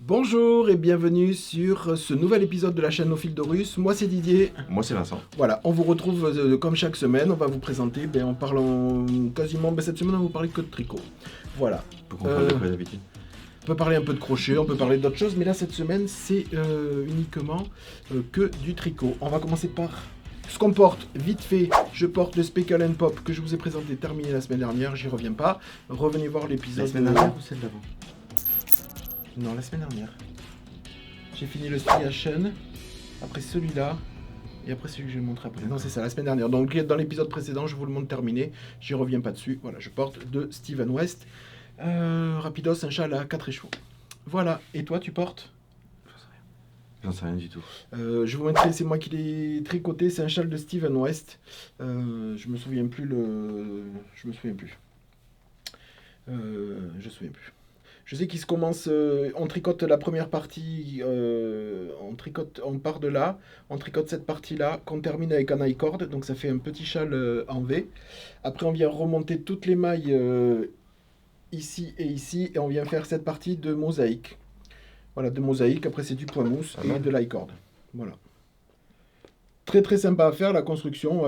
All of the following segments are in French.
Bonjour et bienvenue sur ce nouvel épisode de la chaîne Au fil d'Horus. Moi c'est Didier. Moi, c'est Vincent. Voilà, on vous retrouve comme chaque semaine. On va vous présenter, on parle quasiment, cette semaine on va vous parler que de tricot. Voilà. Faut qu'on parle de quoi d'habitude. On peut parler un peu de crochet, on peut parler d'autres choses, mais là cette semaine c'est uniquement que du tricot. On va commencer par ce qu'on porte, vite fait. Je porte le Speckle and Pop que je vous ai présenté, terminé la semaine dernière, j'y reviens pas. Revenez voir l'épisode. La semaine dernière ou celle d'avant? Non, la semaine dernière. J'ai fini le Striation, après celui-là, et après celui que je vais montrer après. Non, c'est ça, la semaine dernière. Donc dans l'épisode précédent, je vous le montre terminé, j'y reviens pas dessus. Voilà, je porte de Steven West. Rapidos, un châle à 4 échevaux. Voilà, et toi, tu portes? J'en sais rien du tout. Je vous mettrai, c'est moi qui l'ai tricoté, c'est un châle de Steven West. Je me souviens plus Je me souviens plus. Je sais qu'il se commence, on tricote la première partie, on part de là, on tricote cette partie-là, qu'on termine avec un high cord, donc ça fait un petit châle en V. Après on vient remonter toutes les mailles ici, et on vient faire cette partie de mosaïque. Voilà, de mosaïque, après c'est du point mousse et de l'high cord. Voilà. Très très sympa à faire la construction,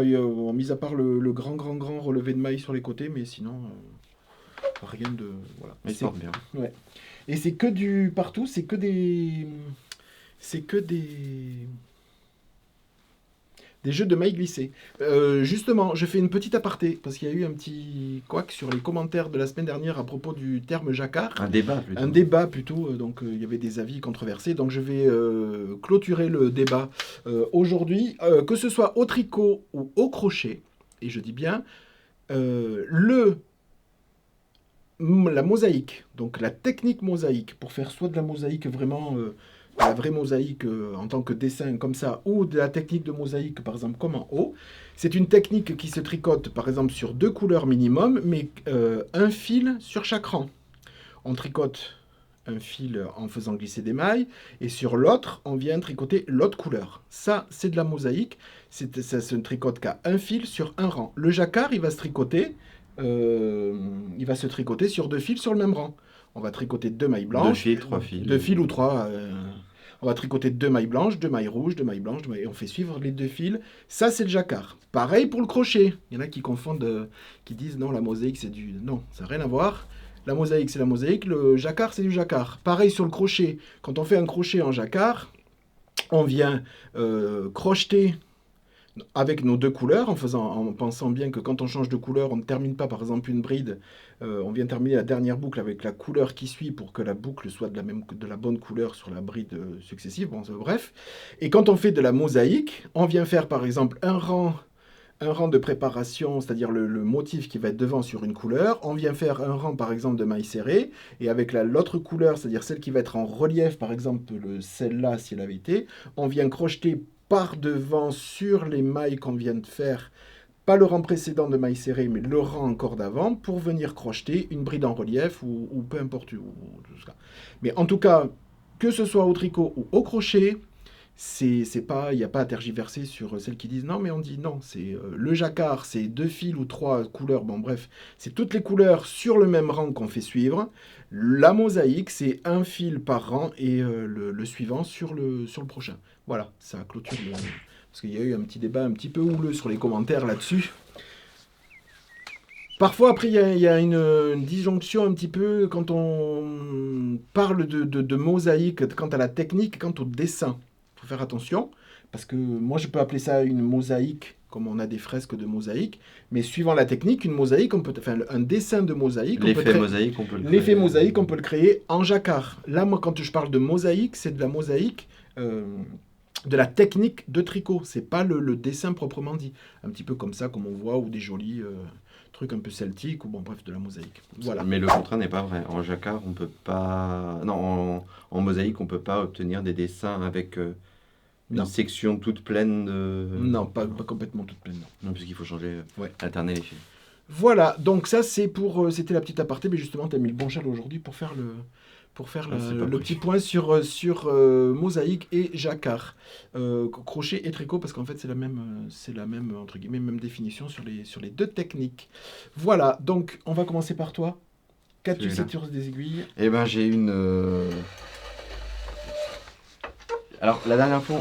mis à part le grand relevé de mailles sur les côtés, mais sinon... rien de... Voilà. Mais il porte bien. Ouais. Et c'est que du... Partout, c'est que des... C'est que des... Des jeux de mailles glissées. Justement, je fais une petite aparté, parce qu'il y a eu un petit couac sur les commentaires de la semaine dernière à propos du terme jacquard. Un débat plutôt. Un débat plutôt, donc il y avait des avis controversés, donc je vais clôturer le débat aujourd'hui, que ce soit au tricot ou au crochet, et je dis bien, la mosaïque, donc la technique mosaïque, pour faire soit de la mosaïque vraiment, la vraie mosaïque en tant que dessin comme ça, ou de la technique de mosaïque par exemple comme en haut, c'est une technique qui se tricote par exemple sur 2 couleurs minimum, mais un fil sur chaque rang. On tricote un fil en faisant glisser des mailles, et sur l'autre, on vient tricoter l'autre couleur. Ça, c'est de la mosaïque, ça se tricote qu'à un fil sur un rang. Le jacquard, il va se tricoter sur 2 fils sur le même rang. On va tricoter 2 mailles blanches. 2 fils, 3 fils. 2 fils ou 3. On va tricoter 2 mailles blanches, 2 mailles rouges, 2 mailles blanches, et on fait suivre les 2 fils. Ça, c'est le jacquard. Pareil pour le crochet. Il y en a qui confondent, qui disent non, la mosaïque, c'est du... Non, ça n'a rien à voir. La mosaïque, c'est la mosaïque. Le jacquard, c'est du jacquard. Pareil sur le crochet. Quand on fait un crochet en jacquard, on vient crocheter avec nos 2 couleurs, en pensant bien que quand on change de couleur, on ne termine pas par exemple une bride, on vient terminer la dernière boucle avec la couleur qui suit pour que la boucle soit de la bonne couleur sur la bride successive, bref. Et quand on fait de la mosaïque, on vient faire par exemple un rang de préparation, c'est-à-dire le motif qui va être devant sur une couleur, on vient faire un rang par exemple de mailles serrées, et avec l'autre couleur, c'est-à-dire celle qui va être en relief, par exemple celle-là si elle avait été, on vient crocheter par devant sur les mailles qu'on vient de faire, pas le rang précédent de mailles serrées, mais le rang encore d'avant, pour venir crocheter une bride en relief ou peu importe où. Mais en tout cas, que ce soit au tricot ou au crochet, il n'y a pas à tergiverser sur celles qui disent non, mais on dit non, c'est le jacquard, c'est 2 fils ou 3 couleurs, bref, c'est toutes les couleurs sur le même rang qu'on fait suivre. La mosaïque, c'est un fil par rang et le suivant sur le prochain. Voilà, ça clôture parce qu'il y a eu un petit débat un petit peu houleux sur les commentaires là-dessus. Parfois, après, il y a une disjonction un petit peu quand on parle de mosaïque, quant à la technique, quant au dessin. Il faut faire attention, parce que moi, je peux appeler ça une mosaïque, comme on a des fresques de mosaïque, mais suivant la technique, une mosaïque, un dessin de mosaïque... L'effet mosaïque, on peut le créer. L'effet mosaïque, on peut le créer en jacquard. Là, moi, quand je parle de mosaïque, c'est de la mosaïque... de la technique de tricot, c'est pas le dessin proprement dit. Un petit peu comme ça, comme on voit, ou des jolis trucs un peu celtiques, ou bref, de la mosaïque. Voilà. Mais le contraire n'est pas vrai. En jacquard, on peut pas... Non, en mosaïque, on peut pas obtenir des dessins avec une section toute pleine de... Non, pas complètement toute pleine, non. Non, puisqu'il faut changer, alterner les fils. Voilà, donc ça, c'était la petite aparté, mais justement, tu as mis le bon châle aujourd'hui pour faire le petit point sur mosaïque et jacquard, crochet et tricot, parce qu'en fait c'est la même entre guillemets même définition sur les 2 techniques. Voilà, donc on va commencer par toi. Qu'as-tu cette sur des aiguilles? Eh ben j'ai une Alors, la dernière fois,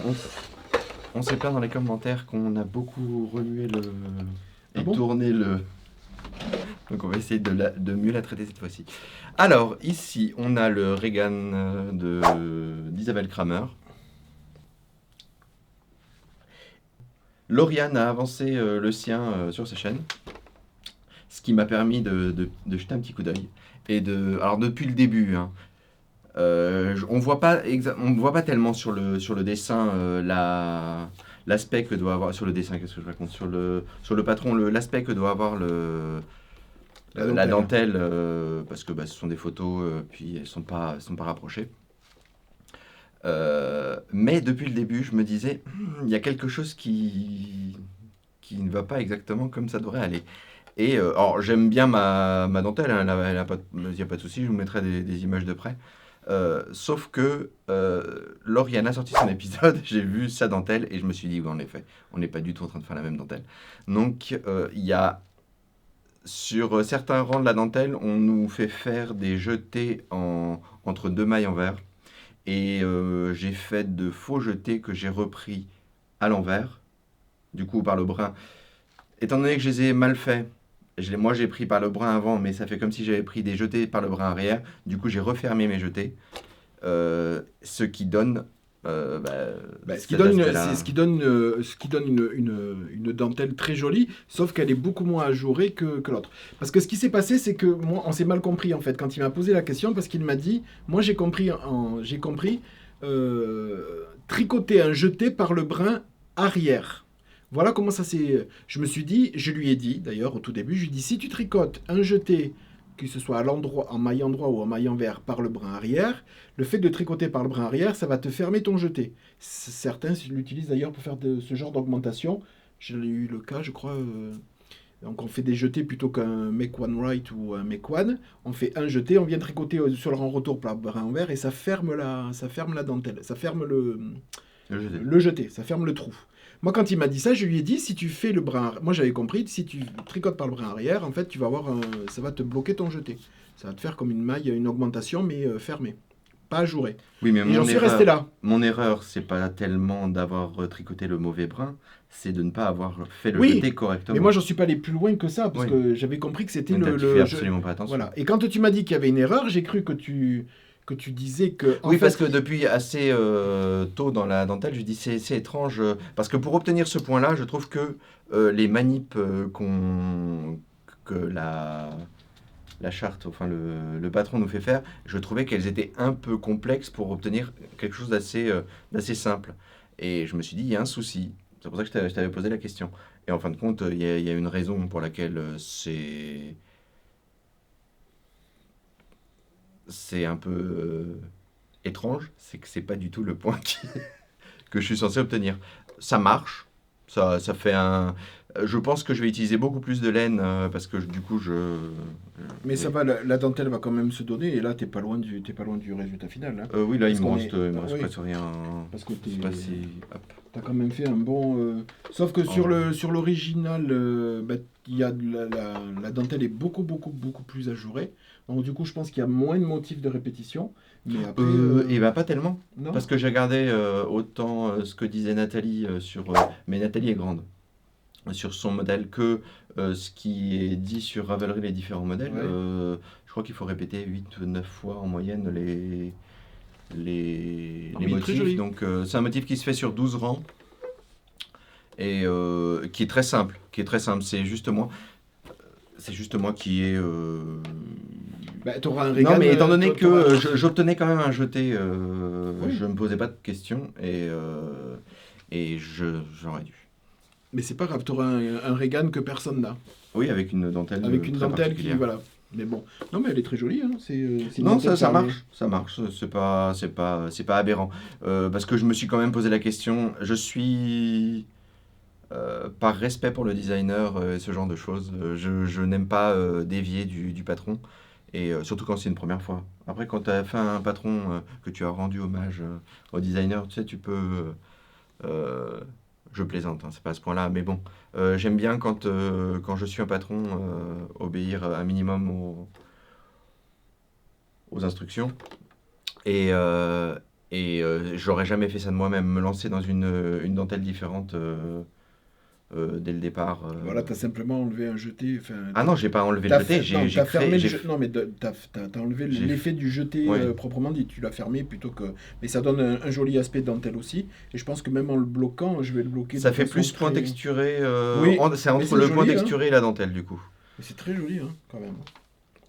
on s'est plaint dans les commentaires qu'on a beaucoup remué Ah et bon? tourné le. Donc, on va essayer de mieux la traiter cette fois-ci. Alors, ici, on a le Reagan d'Isabelle Kramer. Lauriane a avancé le sien sur sa chaîne, ce qui m'a permis de jeter un petit coup d'œil. Alors, depuis le début, hein, on voit pas on voit pas tellement sur le dessin l'aspect que doit avoir sur le dessin, qu'est-ce que je raconte, sur le patron, l'aspect que doit avoir la dentelle, parce que ce sont des photos, puis elles sont pas rapprochées. Mais depuis le début, je me disais, il y a quelque chose qui ne va pas exactement comme ça devrait aller. Et alors, j'aime bien ma dentelle, hein, il n'y a pas de souci, je vous mettrai des images de près. Sauf que Lauriane a sorti son épisode, j'ai vu sa dentelle et je me suis dit, oui, en effet, on n'est pas du tout en train de faire la même dentelle. Donc, il y a sur certains rangs de la dentelle, on nous fait faire des jetés entre deux mailles en verre. Et j'ai fait de faux jetés que j'ai repris à l'envers, du coup par le brin. Étant donné que je les ai mal faits, moi j'ai pris par le brin avant, mais ça fait comme si j'avais pris des jetés par le brin arrière. Du coup j'ai refermé mes jetés, ce qui donne Ce qui cet donne, aspect-là. ce qui donne une dentelle très jolie, sauf qu'elle est beaucoup moins ajourée que l'autre. Parce que ce qui s'est passé, c'est que moi, on s'est mal compris en fait quand il m'a posé la question, parce qu'il m'a dit, moi j'ai compris tricoter un jeté par le brin arrière. Voilà comment ça s'est. Je me suis dit, je lui ai dit d'ailleurs au tout début, je lui ai dit si tu tricotes un jeté, que ce soit à l'endroit, en maillant droit ou en maillant vert par le brin arrière, le fait de tricoter par le brin arrière, ça va te fermer ton jeté. Certains l'utilisent d'ailleurs pour faire ce genre d'augmentation. J'ai eu le cas, je crois. Donc on fait des jetés plutôt qu'un make one right ou un make one. On fait un jeté, on vient tricoter sur le rang retour par le brin vert et ça ferme la dentelle, ça ferme Le jeté. le jeté, ça ferme le trou. Moi, quand il m'a dit ça, je lui ai dit si tu fais le brin. Moi, j'avais compris, si tu tricotes par le brin arrière, en fait, tu vas avoir ça va te bloquer ton jeté. Ça va te faire comme une maille, une augmentation, mais fermée, pas ajourée. Oui, mais Et j'en suis resté là. mon erreur, c'est pas tellement d'avoir tricoté le mauvais brin, c'est de ne pas avoir fait le Oui, jeté mais correctement. moi, j'en suis pas allé plus loin que ça, parce Oui, que j'avais compris que c'était mais tu fais absolument pas attention. Voilà. Et quand tu m'as dit qu'il y avait une erreur, j'ai cru que tu disais que. En Oui, fait, parce que depuis assez tôt dans la dentelle, je dis c'est étrange, parce que pour obtenir ce point-là, je trouve que les manips que la charte, enfin le patron nous fait faire, je trouvais qu'elles étaient un peu complexes pour obtenir quelque chose d'assez simple. Et je me suis dit, il y a un souci. C'est pour ça que je t'avais posé la question. Et en fin de compte, il y a une raison pour laquelle c'est un peu étrange, c'est que c'est pas du tout le point que je suis censé obtenir. Ça marche, ça fait un. Je pense que je vais utiliser beaucoup plus de laine parce que du coup mais ça oui. va, la dentelle va quand même se donner, et là, t'es pas loin du résultat final. Hein. Oui, là Parce qu'on est. il me reste Oui, presque rien. parce que Je sais pas si. Hop. t'as quand même fait un bon. Sauf que Oh. sur l'original, il y a la dentelle est beaucoup plus ajourée. Donc du coup, je pense qu'il y a moins de motifs de répétition. Mais après, Et ben pas tellement. non. Parce que j'ai regardé autant ce que disait Nathalie mais Nathalie est grande. Sur son modèle que ce qui est dit sur Ravelry, les différents modèles. Ouais. Je crois qu'il faut répéter 8 ou 9 fois en moyenne les Non, mais il est très motifs. joli. Donc c'est un motif qui se fait sur 12 rangs et qui est très simple. C'est juste moi qui est. T'auras un Non, Reagan. mais étant donné que j'obtenais quand même un jeté, Oui. je me posais pas de questions et j'aurais dû. Mais c'est pas grave, t'auras un Reagan que personne n'a. Oui, avec une dentelle Avec une très dentelle qui. particulière. Voilà. Mais bon. Non, mais elle est très jolie. Hein. C'est une Non, dentelle ça fermée. marche, ça marche. C'est pas aberrant. Parce que je me suis quand même posé la question. Je suis, par respect pour le designer et ce genre de choses, je n'aime pas dévier du patron. Et surtout quand c'est une première fois. Après, quand tu as fait un patron que tu as rendu hommage au designer, tu sais, tu peux. euh, je plaisante, hein, c'est pas à ce point-là, mais bon, j'aime bien quand je suis un patron obéir un minimum aux instructions. Et, euh, Et j'aurais jamais fait ça de moi-même, me lancer dans une dentelle différente dès le départ. Voilà, tu as simplement enlevé un jeté. Ah non, j'ai pas enlevé le jeté, Non, j'ai t'as fermé créé. non, mais t'as enlevé J'ai- l'effet du jeté Ouais. proprement dit. Tu l'as fermé plutôt que. Mais ça donne un joli aspect dentelle aussi. Et je pense que même en le bloquant, je vais le bloquer Ça de fait façon plus point très- texturé. Oui, C'est mais entre c'est le point joli, hein. texturé et la dentelle, du coup. Mais c'est très joli, hein, quand même.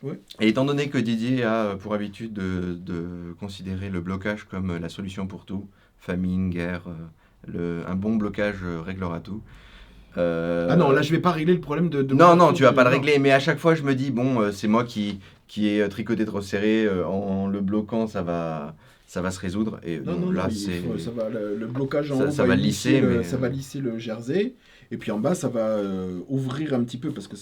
Ouais. Et étant donné que Didier a pour habitude de considérer le blocage comme la solution pour tout, famine, guerre, un bon blocage réglera tout. Ah non, là, je vais pas régler le problème de Non, mon tu vas pas le non. régler, mais à chaque fois je me dis, bon, c'est moi qui ai tricoté trop serré, en le bloquant, ça va se résoudre. Et Non, bon, non, là, non, ça va, le blocage en haut ça va va lisser lisser, mais ça va lisser le jersey. Et puis en bas, ça va ouvrir un petit peu parce que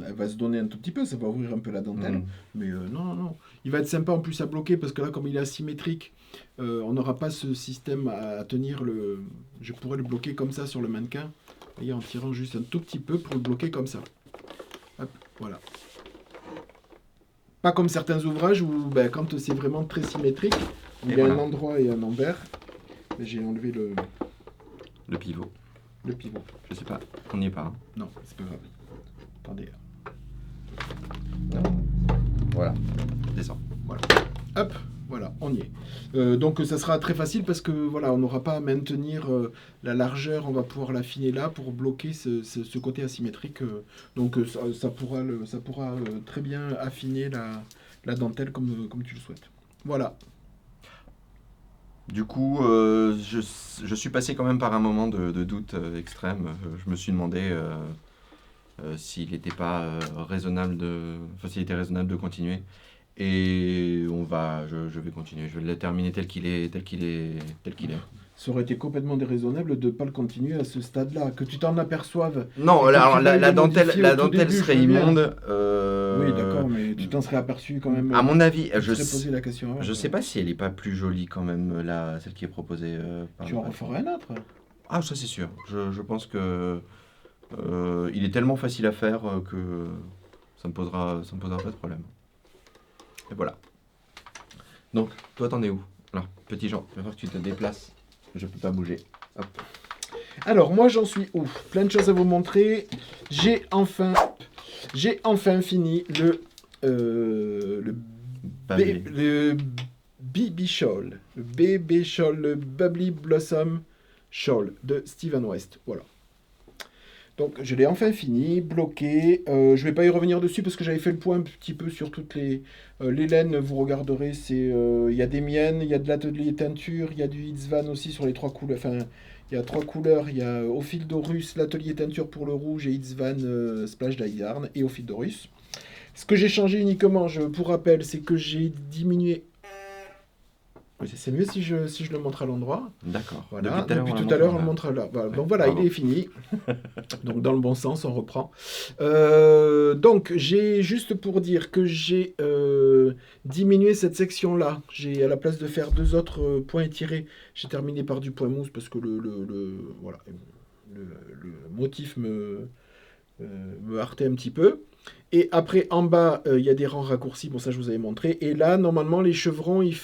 elle va se donner un tout petit peu, ça va ouvrir un peu la dentelle. Mais non, non, non. Il va être sympa en plus à bloquer parce que là, comme il est asymétrique, on n'aura pas ce système à tenir le. Je pourrais le bloquer comme ça sur le mannequin. Voyez, en tirant juste un tout petit peu pour le bloquer comme ça. Hop, voilà. Pas comme certains ouvrages où ben, quand c'est vraiment très symétrique, où Et il y a un voilà. endroit et un envers. Ben, j'ai enlevé le pivot, le pivot. je sais pas, on n'y est pas. Hein. Non, c'est pas grave. Attendez. Voilà, descends. Hop, voilà, on y est. Donc ça sera très facile parce que voilà, on n'aura pas à maintenir la largeur, on va pouvoir l'affiner là pour bloquer ce côté asymétrique. Donc ça pourra très bien affiner la dentelle comme tu le souhaites. Voilà. Du coup, je suis passé quand même par un moment de doute extrême. Je me suis demandé s'il n'était pas raisonnable s'il était raisonnable de continuer. Et je vais continuer. Je vais le terminer tel qu'il est. Ça aurait été complètement déraisonnable de ne pas le continuer à ce stade-là. Que tu t'en aperçoives. Non, Et que alors tu veuilles la le dentelle, modifier la au tout dentelle début, serait je veux bien. immonde. Oui, d'accord, mais tu t'en serais aperçu quand même. À mon avis, Tu te serais posé la question avant. je sais pas si elle est pas plus jolie quand même, celle qui est proposée par Tu en referais un autre. Ah, ça c'est sûr. Je pense que il est tellement facile à faire que ça me posera pas de problème. Et voilà. Donc, toi, t'en es où? Alors, petit Jean, il va falloir que tu te déplaces. Je peux pas bouger. Hop. Alors, moi, j'en suis où? Plein de choses à vous montrer. J'ai enfin fini le Bablé. BB Shawl. Le bébé shawl, le Bubbly Blossom Shawl de Steven West. Voilà. Donc, je l'ai enfin fini, bloqué. Je vais pas y revenir dessus parce que j'avais fait le point un petit peu sur toutes les laines. Vous regarderez, il y a des miennes, il y a de l'atelier teinture, il y a du Itzvan aussi sur les trois couleurs. Enfin, il y a trois couleurs. Il y a au fil d'Horus, l'atelier teinture pour le rouge et Itzvan Splash Dye Yarn et au fil d'Horus. Ce que j'ai changé uniquement, pour rappel, c'est que j'ai diminué. C'est mieux si je le montre à l'endroit. D'accord. Voilà. Depuis tout à l'heure, on le montre là. Voilà. Ouais, Donc voilà, bravo. il est fini. Donc dans le bon sens, on reprend. Donc j'ai juste pour dire que j'ai diminué cette section-là. À la place de faire deux autres points étirés, j'ai terminé par du point mousse parce que voilà, le motif me heurtait un petit peu. Et après, en bas, il y a des rangs raccourcis. Bon, ça, je vous avais montré. Et là, normalement, les chevrons, il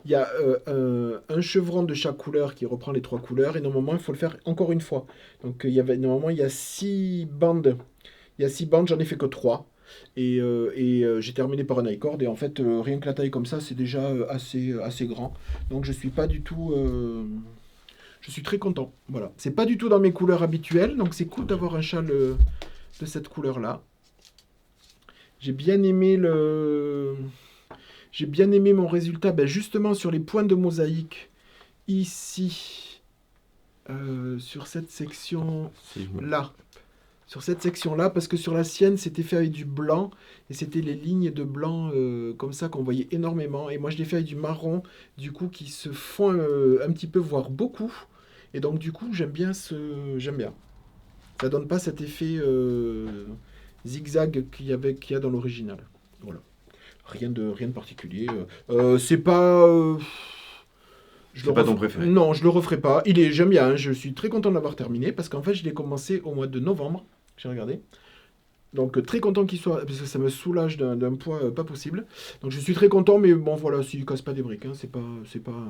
y a un chevron de chaque couleur qui reprend les trois couleurs. Et normalement, il faut le faire encore une fois. Donc, normalement, il y a 6 bandes. Il y a 6 bandes, j'en ai fait que 3. Et j'ai terminé par un i-cord. Et en fait, rien que la taille comme ça, c'est déjà assez grand. Donc, je suis pas du tout... je suis très content. Voilà. C'est pas du tout dans mes couleurs habituelles. Donc, c'est cool d'avoir un châle de cette couleur-là. J'ai bien aimé mon résultat, justement sur les points de mosaïque, ici, sur cette section-là. Sur cette section-là, parce que sur la sienne, c'était fait avec du blanc, et c'était les lignes de blanc comme ça qu'on voyait énormément. Et moi, je l'ai fait avec du marron, du coup, qui se font un petit peu, voire beaucoup. Et donc, du coup, j'aime bien. Ça donne pas cet effet... zigzag qu'il y a dans l'original. Voilà. Rien de particulier. C'est pas... C'est pas ton préféré. Non, je le referai pas. J'aime bien. Je suis très content de l'avoir terminé parce qu'en fait, je l'ai commencé au mois de novembre. J'ai regardé. Donc très content qu'il soit, parce que ça me soulage d'un poids pas possible. Donc je suis très content, mais bon voilà, s'il casse pas des briques, hein, c'est pas,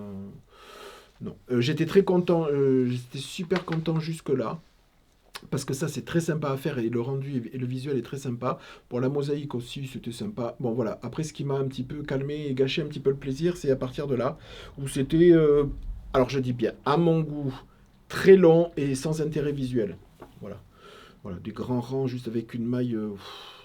non. J'étais très content, j'étais super content jusque là. Parce que ça, c'est très sympa à faire et le rendu et le visuel est très sympa. Pour la mosaïque aussi, c'était sympa. Bon, voilà. Après, ce qui m'a un petit peu calmé et gâché un petit peu le plaisir, c'est à partir de là où c'était, alors je dis bien, à mon goût, très long et sans intérêt visuel. Voilà. Voilà, des grands rangs juste avec une maille.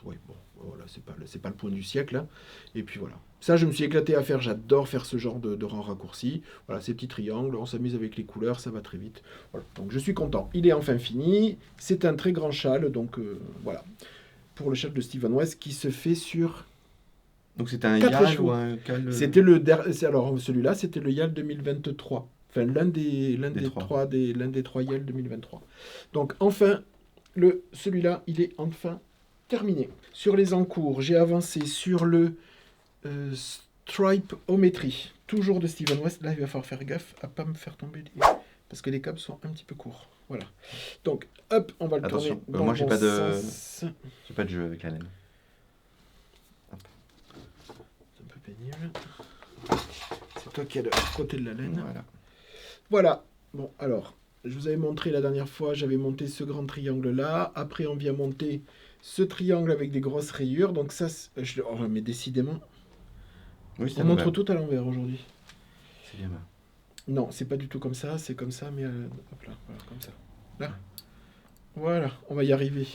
Ouais, bon, voilà, c'est pas le point du siècle, hein. Et puis voilà. Ça, je me suis éclaté à faire. J'adore faire ce genre de rangs raccourcis. Voilà, ces petits triangles, on s'amuse avec les couleurs, ça va très vite. Voilà, donc je suis content. Il est enfin fini. C'est un très grand châle, donc voilà. Pour le châle de Stephen West qui se fait sur Donc c'était un 4 YAL chevaux. ou un CAL C'était alors celui-là, c'était le YAL 2023. Enfin, l'un des trois YAL 2023. Donc enfin, celui-là, il est enfin terminé. Sur les encours, j'ai avancé sur le Stripe-ométrie. Toujours de Stephen West. Là, il va falloir faire gaffe à ne pas me faire tomber parce que les câbles sont un petit peu courts. Voilà. Donc, hop, on va le Attention, tourner dans moi le j'ai bon pas sens. j'ai pas de jeu avec la laine. C'est un peu pénible. C'est toi qui as le côté de la laine. Voilà. Voilà. Bon, alors, je vous avais montré la dernière fois, j'avais monté ce grand triangle-là. Après, on vient monter ce triangle avec des grosses rayures. Donc ça, oh, mais décidément, Oui, c'est on montre tout à l'envers aujourd'hui. C'est bien. Non, c'est pas du tout comme ça, c'est comme ça, mais hop là, voilà, comme ça. Là. Voilà, on va y arriver.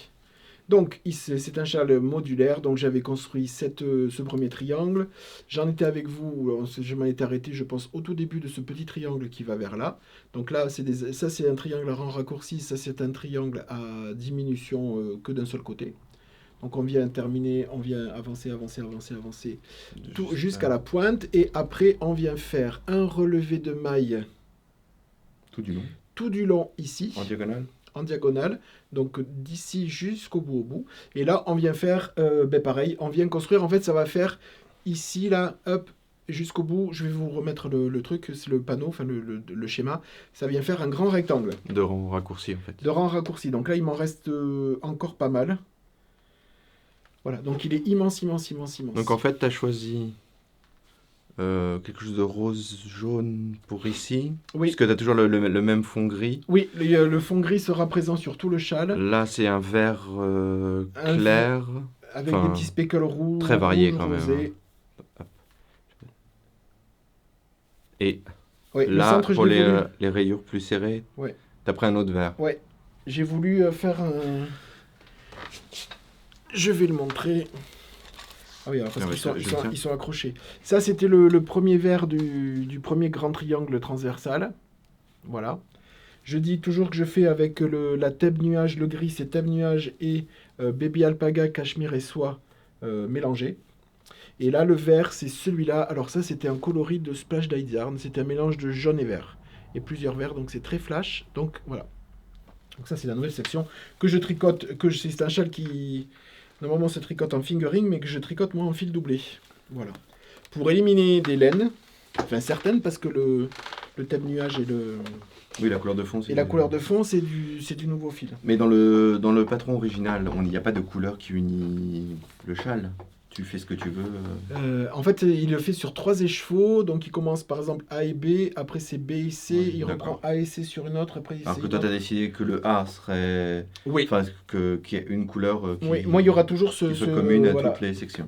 Donc, c'est un châle modulaire, donc j'avais construit ce premier triangle. J'en étais avec vous, je m'en étais arrêté, je pense, au tout début de ce petit triangle qui va vers là. Donc là, ça c'est un triangle à rang raccourci, ça c'est un triangle à diminution que d'un seul côté. Donc on vient terminer, on vient avancer, tout jusqu'à la pointe, et après on vient faire un relevé de maille tout du long ici. en diagonale. En diagonale, donc d'ici jusqu'au bout au bout. Et là, on vient faire, pareil, on vient construire, en fait, ça va faire ici, là, hop, jusqu'au bout. Je vais vous remettre le truc, c'est le panneau, enfin le schéma. Ça vient faire un grand rectangle. De rang raccourci en fait. De rang raccourci. Donc là, il m'en reste encore pas mal. Voilà, donc il est immense. Donc en fait, tu as choisi quelque chose de rose jaune pour ici. Oui. Puisque tu as toujours le même fond gris. Oui, le fond gris sera présent sur tout le châle. Là, c'est un vert clair. Avec des petits speckles rouges. Très varié quand rosés. même. Et ouais, là, le centre, pour les rayures plus serrées, ouais. tu as pris un autre vert. Ouais, j'ai voulu faire un... Je vais le montrer. Ah oui, alors parce qu'ils sont accrochés. Ça, c'était le premier verre du premier grand triangle transversal. Voilà. Je dis toujours que je fais avec la thème nuage, le gris, c'est thème nuage et baby alpaga, cachemire et soie mélangés. Et là, le vert, c'est celui-là. Alors ça, c'était un coloris de Splash Daizarn. C'était un mélange de jaune et vert. Et plusieurs verts, donc c'est très flash. Donc voilà. Donc ça, c'est la nouvelle section que je tricote. C'est un châle qui, normalement, se tricote en fingering, mais que je tricote, moi, en fil doublé. Voilà. Pour éliminer des laines, enfin certaines, parce que le thème nuage et Oui, la couleur de fond, la couleur de fond, c'est du nouveau fil. Mais dans le patron original, il n'y a pas de couleur qui unit le châle. Tu fais ce que tu veux. En fait, il le fait sur 3 écheveaux. Donc, il commence par exemple A et B. Après, c'est B et C. Oui, il reprend A et C sur une autre. Après, alors que toi, tu as décidé que le A serait. Oui. Enfin, qu'il y ait une couleur oui, moi, il y aura toujours qui soit commune à toutes les sections.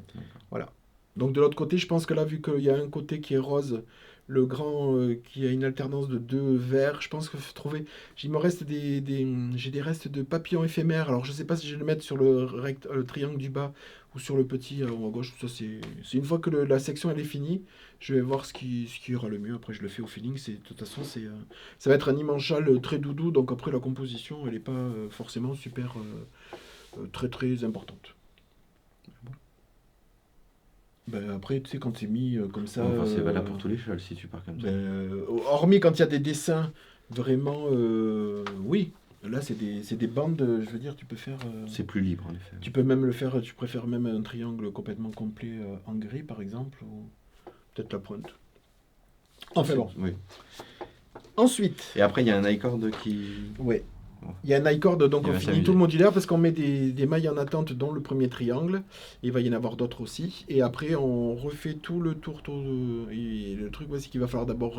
Voilà. Donc, de l'autre côté, je pense que là, vu qu'il y a un côté qui est rose, le grand qui a une alternance de 2 verts, je pense que trouver. Il me reste j'ai des restes de papillons éphémères. Alors, je ne sais pas si je vais le mettre sur le triangle du bas ou sur le petit en haut à gauche. Ça, c'est une fois que la section elle est finie, je vais voir ce qui ira le mieux. Après, je le fais au feeling. De toute façon, ça va être un immense châle très doudou. Donc après, la composition, elle n'est pas forcément super très très importante. Ben, après, tu sais, quand c'est mis comme ça... Enfin, c'est valable pour tous les châles si tu pars comme ça. Hormis quand il y a des dessins vraiment... oui, là, c'est des bandes, je veux dire, tu peux faire... c'est plus libre, en effet. Tu peux même le faire, tu préfères même un triangle complètement complet en gris, par exemple, ou peut-être la pointe. Enfin bon. Oui. Ensuite... Et après, il y a un I-cord qui... Ouais. Il y a un I-cord, donc Il on va finit s'amuser. tout le modulaire parce qu'on met des mailles en attente, dont le premier triangle. Il va y en avoir d'autres aussi. Et après, on refait tout le tour. Et le truc, c'est qu'il va falloir d'abord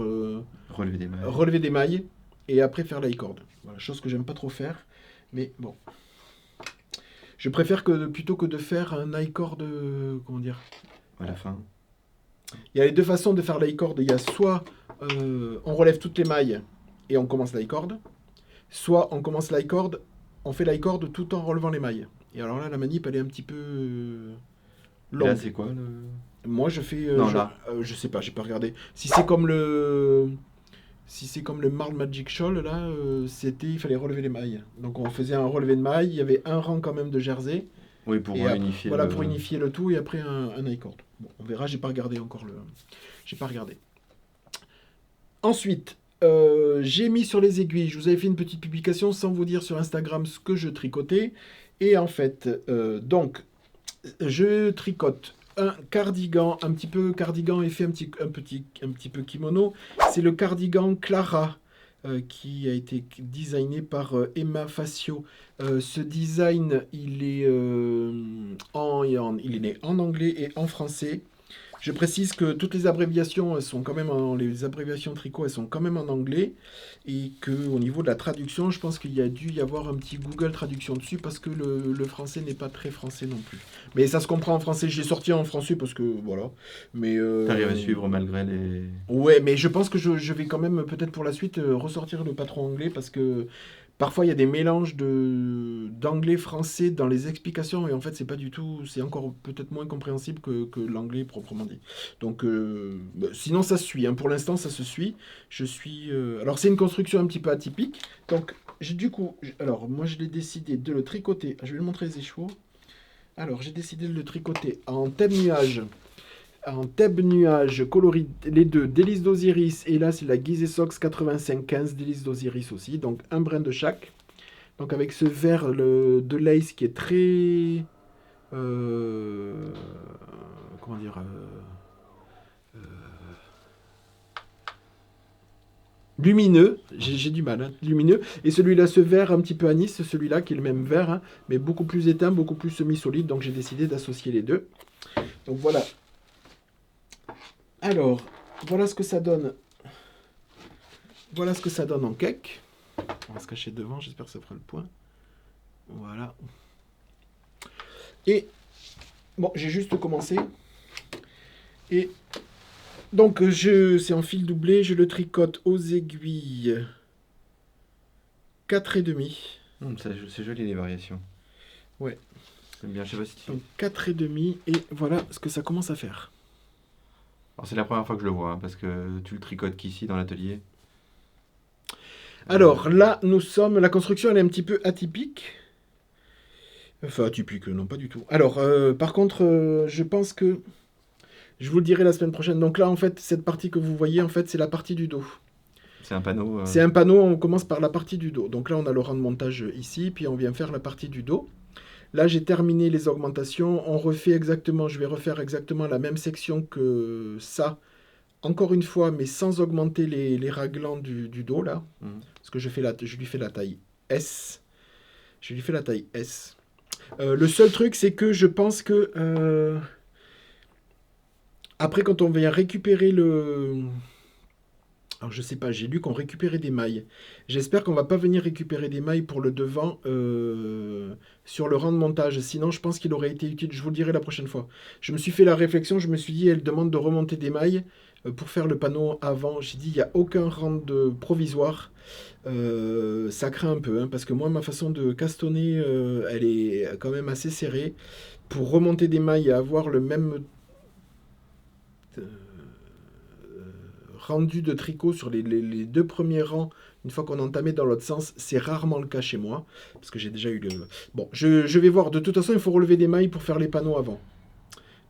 Relever des mailles. relever des mailles et après faire l'i-cord. Voilà, chose que j'aime pas trop faire. Mais bon. Je préfère plutôt que de faire un i-cord, comment dire. À la fin. Il y a les deux façons de faire l'i-cord. Il y a soit on relève toutes les mailles et on commence l'i-cord. Soit on commence l'i-cord, on fait l'i-cord tout en relevant les mailles. Et alors là, la manip, elle est un petit peu Et longue. là, c'est quoi le... Moi, je fais. Non, là. Je sais pas, j'ai pas regardé. Si c'est comme le. Si c'est comme le Marl Magic Shoal, là, il fallait relever les mailles. Donc on faisait un relevé de mailles, il y avait un rang quand même de jersey. Oui, pour Et après, unifier voilà, le... pour unifier le tout, et après un i-cord. Bon, on verra, j'ai pas regardé encore le. J'ai pas regardé. Ensuite, j'ai mis sur les aiguilles, je vous avais fait une petite publication sans vous dire sur Instagram ce que je tricotais. Et en fait, donc, je tricote un cardigan, un petit peu cardigan effet un petit peu kimono. C'est le cardigan Clara qui a été designé par Emma Facio. Ce design, il est né en anglais et en français. Je précise que toutes les abréviations, elles sont quand même les abréviations tricot, elles sont quand même en anglais, et que au niveau de la traduction, je pense qu'il y a dû y avoir un petit Google traduction dessus parce que le français n'est pas très français non plus. Mais ça se comprend en français. J'ai sorti en français parce que voilà. Mais T'arrives à suivre malgré les... ouais, mais je pense que je vais quand même peut-être pour la suite ressortir le patron anglais parce que parfois il y a des mélanges d'anglais français dans les explications et en fait c'est pas du tout, c'est encore peut-être moins compréhensible que l'anglais proprement dit. Donc sinon ça se suit, hein. Pour l'instant ça se suit. Je suis alors c'est une construction un petit peu atypique. Donc alors moi je l'ai décidé de le tricoter. Je vais le montrer les échevaux. Alors j'ai décidé de le tricoter en thème nuage. En thème nuage, coloris les deux, Délices d'Osiris, et là c'est la Gizeh Sox 8515, Délices d'Osiris aussi, donc un brin de chaque. Donc avec ce vert de lace qui est très... comment dire lumineux, j'ai du mal, hein, lumineux. Et celui-là, ce vert un petit peu anis, celui-là qui est le même vert, hein, mais beaucoup plus éteint, beaucoup plus semi-solide, donc j'ai décidé d'associer les deux. Donc voilà. Alors, voilà ce que ça donne. Voilà ce que ça donne en cake. On va se cacher devant, j'espère que ça fera le point. Voilà. Et, bon, j'ai juste commencé. Et, donc, c'est en fil doublé, je le tricote aux aiguilles 4,5. C'est joli les variations. Ouais. J'aime bien, je sais pas si tu... Donc 4,5, et voilà ce que ça commence à faire. Alors c'est la première fois que je le vois, hein, parce que tu le tricotes qu'ici dans l'atelier. Alors là, la construction elle est un petit peu atypique. Enfin atypique, non pas du tout. Alors par contre, je pense que je vous le dirai la semaine prochaine. Donc là en fait, cette partie que vous voyez, en fait, c'est la partie du dos. C'est un panneau... C'est un panneau, on commence par la partie du dos. Donc là on a le rang de montage ici, puis on vient faire la partie du dos. Là j'ai terminé les augmentations, je vais refaire exactement la même section que ça. Encore une fois, mais sans augmenter les raglans du dos, là. Parce que je lui fais la taille S. Je lui fais la taille S. Le seul truc, c'est que je pense que... après, quand on vient récupérer le... Alors, je sais pas, j'ai lu qu'on récupérait des mailles. J'espère qu'on va pas venir récupérer des mailles pour le devant sur le rang de montage. Sinon, je pense qu'il aurait été utile. Je vous le dirai la prochaine fois. Je me suis fait la réflexion, je me suis dit, elle demande de remonter des mailles pour faire le panneau avant. J'ai dit, il n'y a aucun rang de provisoire. Ça craint un peu, hein, parce que moi, ma façon de castonner, elle est quand même assez serrée. Pour remonter des mailles et avoir le même... rendu de tricot sur les deux premiers rangs, une fois qu'on entamait dans l'autre sens, c'est rarement le cas chez moi, parce que j'ai déjà eu le... Bon, je vais voir, de toute façon, il faut relever des mailles pour faire les panneaux avant.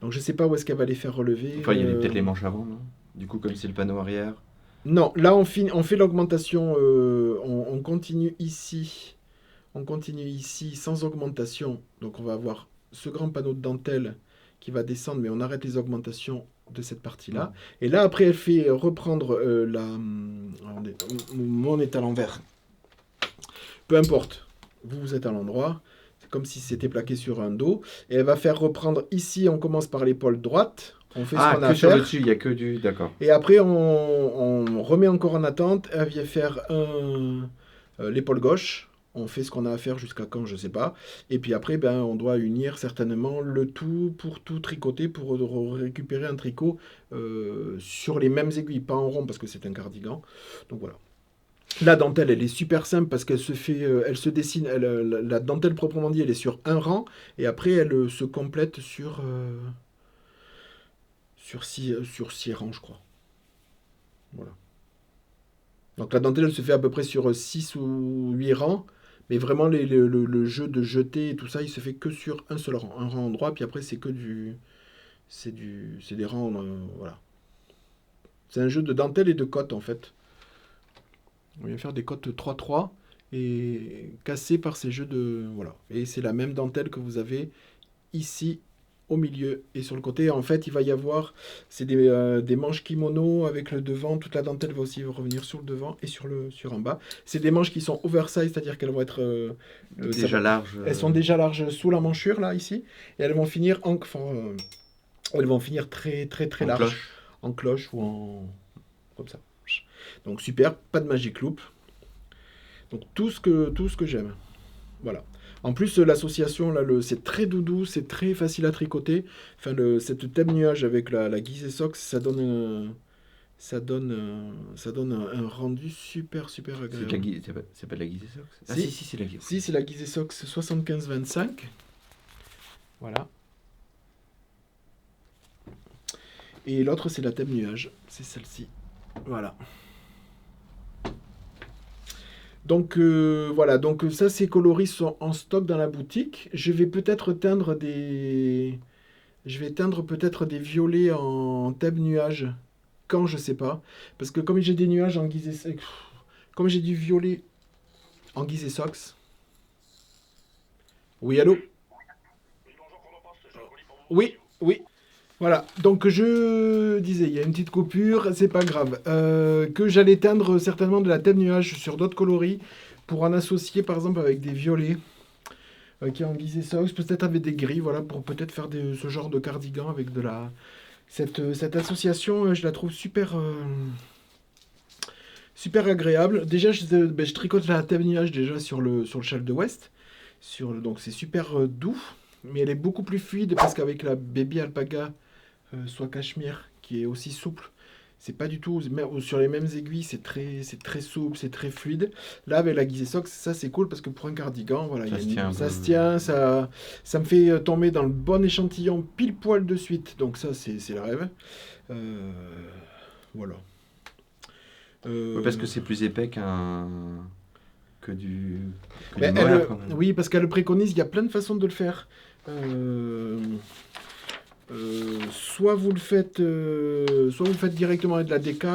Donc je sais pas où est-ce qu'elle va les faire relever. Enfin, il y avait peut-être les manches avant, non? Du coup, comme c'est le panneau arrière. Non, là, on fait l'augmentation, on continue ici. On continue ici sans augmentation. Donc on va avoir ce grand panneau de dentelle qui va descendre, mais on arrête les augmentations de cette partie-là. Et là, après, elle fait reprendre la... Mon est à l'envers. peu importe. Vous êtes à l'endroit. C'est comme si c'était plaqué sur un dos. Et elle va faire reprendre ici, on commence par l'épaule droite. On fait ce qu'on a à que sur faire. le dessus, il n'y a que du... D'accord. Et après, on remet encore en attente. Elle vient faire l'épaule gauche. On fait ce qu'on a à faire jusqu'à quand, je sais pas. Et puis après, ben, on doit unir certainement le tout pour tout tricoter, pour récupérer un tricot sur les mêmes aiguilles, pas en rond parce que c'est un cardigan. Donc voilà. La dentelle, elle est super simple parce qu'elle se fait, elle se dessine. La dentelle proprement dit, elle est sur un rang et après elle se complète sur six rangs, je crois. Voilà. Donc la dentelle, elle se fait à peu près sur 6 ou 8 rangs. Mais vraiment, le jeu de jeter et tout ça, il se fait que sur un seul rang. Un rang endroit, puis après, c'est que du. C'est des rangs. Voilà. C'est un jeu de dentelle et de cote, en fait. On vient faire des cotes 3-3 et cassées par ces jeux de. Voilà. Et c'est la même dentelle que vous avez ici au milieu et sur le côté. En fait, il va y avoir c'est des manches kimono avec le devant. Toute la dentelle va aussi revenir sur le devant et sur en bas. C'est des manches qui sont oversize, c'est-à-dire qu'elles vont être Déjà larges. elles sont déjà larges sous la manchure là ici et elles vont finir elles vont finir très très très En larges cloche. en cloche ou en comme ça. Donc super, pas de magic loop. Donc tout ce que j'aime. Voilà. En plus, l'association, là, c'est très doudou, c'est très facile à tricoter. Enfin, cette thème nuage avec la Gizeh Socks, ça donne un rendu super, super agréable. C'est pas de la Gizeh Socks? Ah Si. si, c'est la Gizeh. Si, c'est la Gizeh Socks 75-25. Voilà. Et l'autre, c'est la thème nuage. C'est celle-ci. Voilà. Donc voilà, donc ça, ces coloris sont en stock dans la boutique. Je vais peut-être teindre des violets en thème nuage. Quand, je sais pas. Parce que comme j'ai des nuages en Gizeh... Comme j'ai du violet en Gizeh Socks. Oui, allô? Oui, oui. Voilà, donc je disais, il y a une petite coupure, c'est pas grave. Que j'allais teindre certainement de la thème nuage sur d'autres coloris pour en associer par exemple avec des violets qui en Gizeh Socks, peut-être avec des gris, voilà, pour peut-être faire ce genre de cardigan avec de la. Cette association, je la trouve super, super agréable. Déjà, je tricote la thème nuage déjà sur le châle de West. Donc c'est super doux, mais elle est beaucoup plus fluide parce qu'avec la Baby Alpaga. Soit cachemire, qui est aussi souple. C'est pas du tout, sur les mêmes aiguilles, c'est très souple, c'est très fluide. Là, avec la Gizeh Socks, ça c'est cool parce que pour un cardigan, voilà, ça se tient, ça me fait tomber dans le bon échantillon pile poil de suite. Donc ça, c'est le rêve. Voilà. Oui, parce que c'est plus épais que du elle, quand même. oui, parce qu'elle le préconise, il y a plein de façons de le faire. Soit vous le faites directement avec de la DK,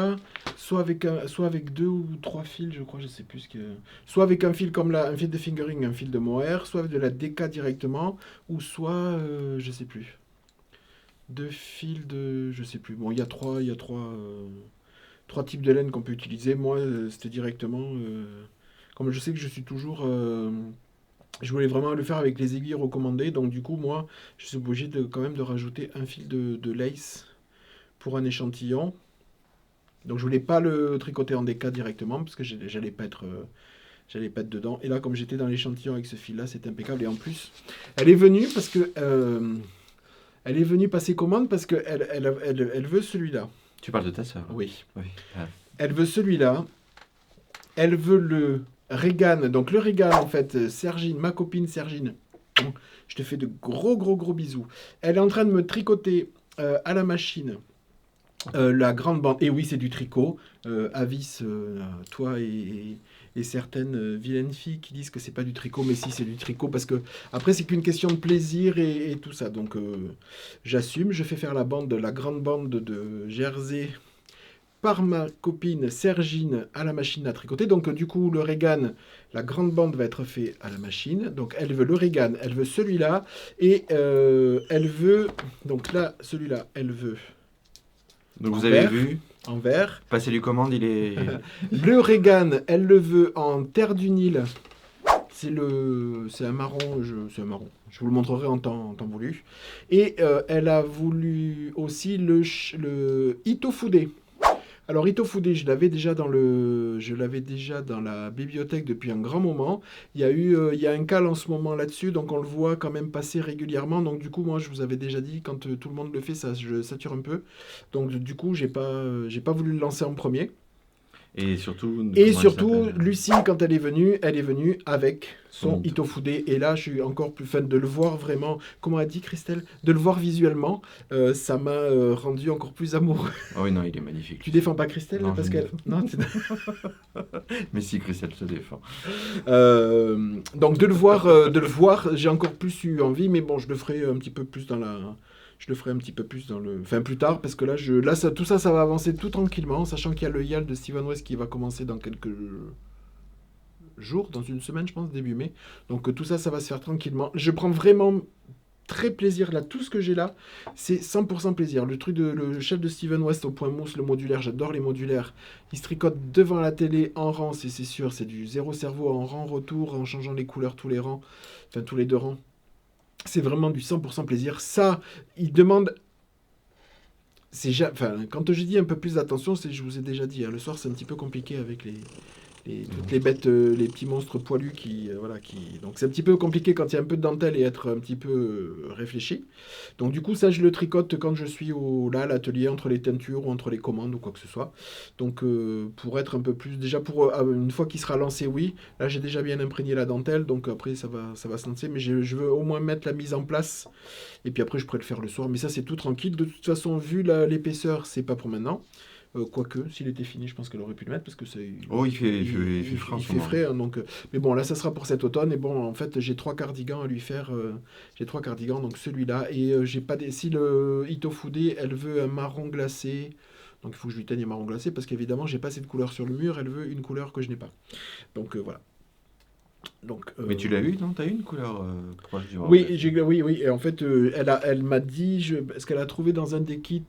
soit avec 2 ou 3 fils, je crois, je sais plus soit avec un fil comme un fil de fingering, un fil de mohair, soit avec de la DK directement, ou soit je sais plus. 2 fils de je sais plus. Bon, il y a trois types de laine qu'on peut utiliser. Moi, c'était directement comme je sais que je suis toujours je voulais vraiment le faire avec les aiguilles recommandées, donc du coup, moi, je suis obligé quand même de rajouter un fil de lace pour un échantillon. Donc je voulais pas le tricoter en DK directement, parce que j'allais pas être dedans. Et là, comme j'étais dans l'échantillon avec ce fil-là, c'est impeccable. Et en plus, elle est venue parce que... elle est venue passer commande parce qu'elle veut celui-là. Tu parles de ta sœur? Oui. Oui. Ah. Elle veut celui-là. Elle veut le Regan. Donc le Regan, en fait, Sergine, ma copine Sergine, je te fais de gros bisous. Elle est en train de me tricoter à la machine la grande bande. Et oui, c'est du tricot. Avis, toi et certaines vilaines filles qui disent que c'est pas du tricot, mais si, c'est du tricot, parce que après, c'est qu'une question de plaisir et tout ça. Donc j'assume, je fais faire la grande bande de Jersey par ma copine Sergine à la machine à tricoter. Donc du coup, le Regan, la grande bande va être fait à la machine. Donc elle veut le Regan, elle veut celui-là. Et elle veut... Donc là, celui-là, elle veut... Donc vous avez vu, en vert. Passez lui commande, il est... Le Regan, elle le veut en terre du Nil. C'est un marron, c'est un marron. Je vous le montrerai en temps voulu. Et elle a voulu aussi le Itofude. Alors Itofude, je l'avais déjà dans la bibliothèque depuis un grand moment. Il y a un cal en ce moment là-dessus, donc on le voit quand même passer régulièrement. Donc du coup, moi, je vous avais déjà dit, quand tout le monde le fait, ça, je sature un peu. Donc du coup, j'ai pas voulu le lancer en premier. Et surtout, Et comment elle surtout, s'appelle Lucie, quand elle est venue avec son Itofude. Et là, je suis encore plus fan de le voir vraiment, comment a dit Christelle, de le voir visuellement. Ça m'a rendu encore plus amoureux. Oh oui, non, il est magnifique. Tu défends pas Christelle Non, là, parce je qu'elle. Non, Mais si Christelle se défend. Donc de le voir, j'ai encore plus eu envie, mais bon, je le ferai un petit peu plus dans la. Je le ferai un petit peu plus dans le. Enfin, plus tard, parce que là tout ça, ça va avancer tout tranquillement, sachant qu'il y a le YAL de Steven West qui va commencer dans quelques jours, dans une semaine, je pense, début mai. Donc tout ça, ça va se faire tranquillement. Je prends vraiment très plaisir là. Tout ce que j'ai là, c'est 100% plaisir. Le chef de Steven West au point mousse, le modulaire, j'adore les modulaires. Il se tricote devant la télé en rang, c'est sûr, c'est du zéro cerveau en rang retour, en changeant les couleurs tous les rangs, enfin tous les 2 rangs. C'est vraiment du 100% plaisir. Ça, il demande. Enfin, quand je dis un peu plus d'attention, je vous ai déjà dit, hein, le soir c'est un petit peu compliqué avec toutes les bêtes, les petits monstres poilus donc c'est un petit peu compliqué quand il y a un peu de dentelle et être un petit peu réfléchi. Donc du coup ça je le tricote quand je suis là à l'atelier entre les teintures ou entre les commandes ou quoi que ce soit. Donc pour être un peu plus, déjà pour une fois qu'il sera lancé, oui, là j'ai déjà bien imprégné la dentelle, donc après ça va se lancer, mais je veux au moins mettre la mise en place et puis après je pourrais le faire le soir. Mais ça c'est tout tranquille. De toute façon vu l'épaisseur c'est pas pour maintenant. Quoique, s'il était fini, je pense qu'elle aurait pu le mettre parce que c'est. Oh, il fait frais en ce moment. Frais, hein, donc. Mais bon, là, ça sera pour cet automne. Et bon, en fait, j'ai 3 cardigans à lui faire. J'ai 3 cardigans, donc celui-là. Et j'ai pas des. Si le Itofude, elle veut un marron glacé. Donc il faut que je lui teigne un marron glacé parce qu'évidemment, j'ai pas cette couleur sur le mur. Elle veut une couleur que je n'ai pas. Donc voilà. Donc, Mais tu l'as eu, non? T'as eu une couleur proche du marron oui, glacé. oui. Et en fait, elle m'a dit. Parce qu'elle a trouvé dans un des kits.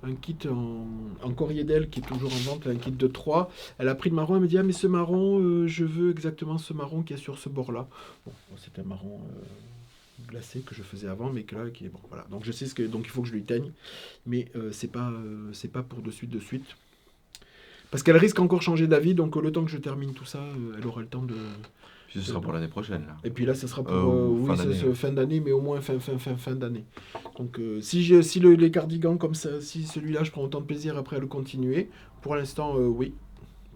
Un kit en Corriedel qui est toujours en vente, un kit de 3. Elle a pris le marron, elle me dit ah mais ce marron, je veux exactement ce marron qui est sur ce bord-là. Bon, c'est un marron glacé que je faisais avant, mais que là qui est bon. Voilà. Donc je sais donc il faut que je lui teigne, mais c'est pas pour de suite. Parce qu'elle risque encore de changer d'avis, donc le temps que je termine tout ça, elle aura le temps de. Puis ce sera pour l'année prochaine, là. Et puis là, ça sera pour fin d'année. fin d'année, mais au moins fin d'année. Donc si les cardigans comme ça, si celui-là, je prends autant de plaisir après à le continuer, pour l'instant, oui.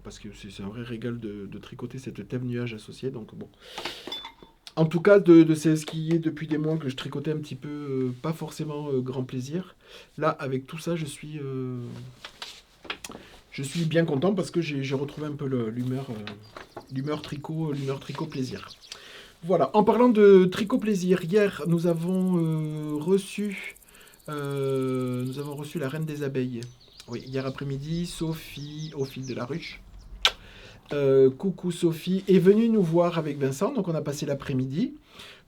Parce que c'est un vrai régal de tricoter cette thème nuage associée, donc bon. En tout cas, c'est ce qui est depuis des mois que je tricotais un petit peu, pas forcément grand plaisir. Là, avec tout ça, je suis bien content parce que j'ai retrouvé un peu l'humeur tricot plaisir. Voilà, en parlant de tricot plaisir, hier nous avons reçu la reine des abeilles. Oui, hier après-midi, Sophie au fil de la ruche. Coucou Sophie est venue nous voir avec Vincent, donc on a passé l'après-midi.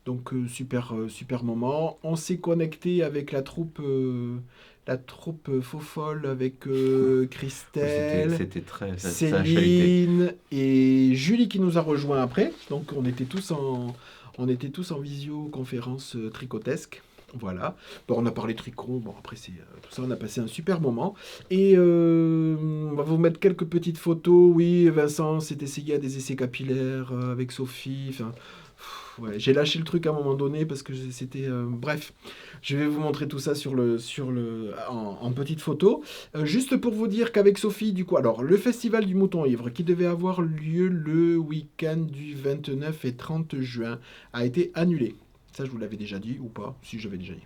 Donc super moment. On s'est connecté avec la troupe faux folle avec Christelle, c'était très Céline et Julie qui nous a rejoint après. Donc on était tous en visioconférence tricotesque. Voilà. Bon, on a parlé tricot. Bon après c'est tout ça, on a passé un super moment. Et on va vous mettre quelques petites photos. Oui, Vincent s'est essayé à des essais capillaires avec Sophie. Enfin. Ouais, j'ai lâché le truc à un moment donné parce que c'était... bref, je vais vous montrer tout ça en petite photo. Juste pour vous dire qu'avec Sophie, du coup, alors le festival du Mouton Ivre qui devait avoir lieu le week-end du 29 et 30 juin a été annulé. Ça, je vous l'avais déjà dit ou pas? Si, j'avais déjà dit.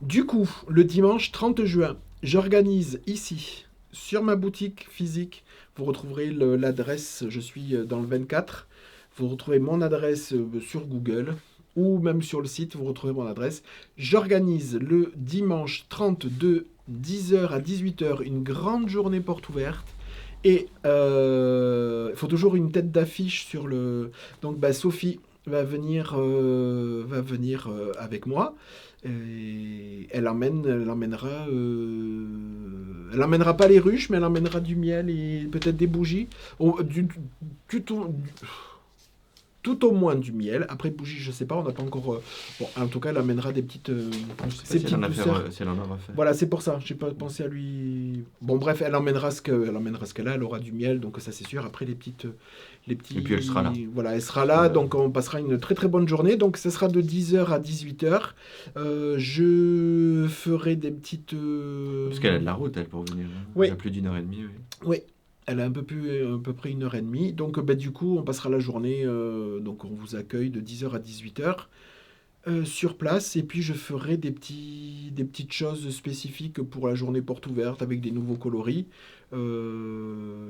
Du coup, le dimanche 30 juin, j'organise ici, sur ma boutique physique, vous retrouverez l'adresse, je suis dans le 24. Vous retrouvez mon adresse sur Google ou même sur le site, vous retrouvez mon adresse. J'organise le dimanche 30 de 10h à 18h une grande journée porte ouverte. Et il faut toujours une tête d'affiche sur le... Donc Sophie va venir avec moi. Et elle emmènera pas les ruches, mais elle emmènera du miel et peut-être des bougies. tout au moins du miel. Après, bougie, je sais pas, on n'a pas encore... bon, en tout cas, elle amènera des petites... Je sais pas ces si elle petites en a douceurs. si elle en aura fait. Voilà, c'est pour ça. J'ai pas pensé à lui. Bon, bref, elle emmènera ce qu'elle a. Elle aura du miel, donc ça c'est sûr. Après les petits. Et puis elle sera là. Voilà, elle sera là. Donc on passera une très très bonne journée. Donc ça sera de 10h à 18h. Je ferai des petites. Parce qu'elle a de la route, elle, pour venir. Oui. Elle a plus d'1h30. Oui. Oui. Elle a à peu près 1h30. Donc bah, du coup, on passera la journée. Donc on vous accueille de 10h à 18h. Sur place, et puis je ferai des petites choses spécifiques pour la journée porte ouverte avec des nouveaux coloris